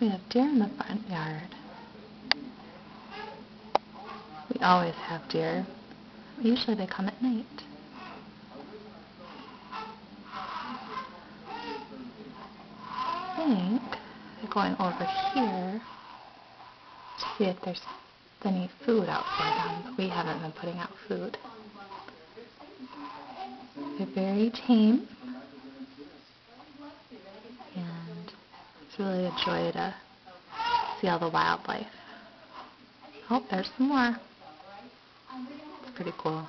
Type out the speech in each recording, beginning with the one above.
We have deer in the front yard. We always have deer. Usually they come at night. I think we're going over here to see if there's any food out for them, but we haven't been putting out food. They're very tame, and it's really a joy to see all the wildlife. Oh, there's some more. It's pretty cool.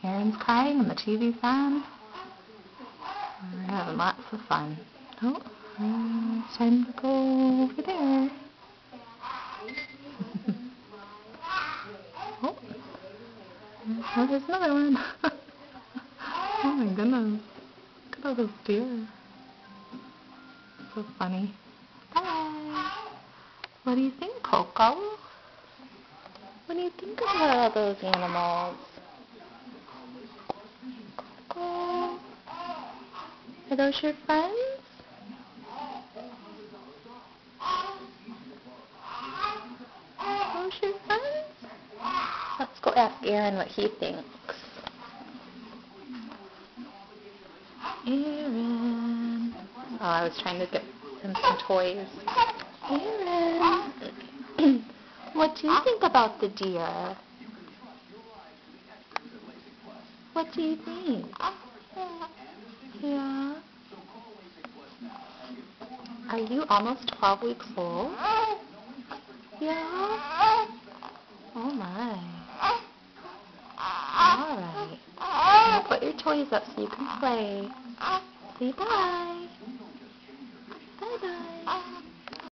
Aaron's crying and the TV's on. We're having lots of fun. Oh, it's time to go over there. Oh, there's another one. Oh my goodness. Look at all those deer. So funny. Bye. What do you think, Coco? What do you think about all those animals? Coco? Are those your friends? Are those your friends? Let's go ask Aaron what he thinks. Aaron. Oh, I was trying to get him some toys. Aaron. What do you think about the deer? What do you think? Yeah? Are you almost 12 weeks old? Yeah? Oh my. Alright. Now put your toys up so you can play. Say bye. Bye bye.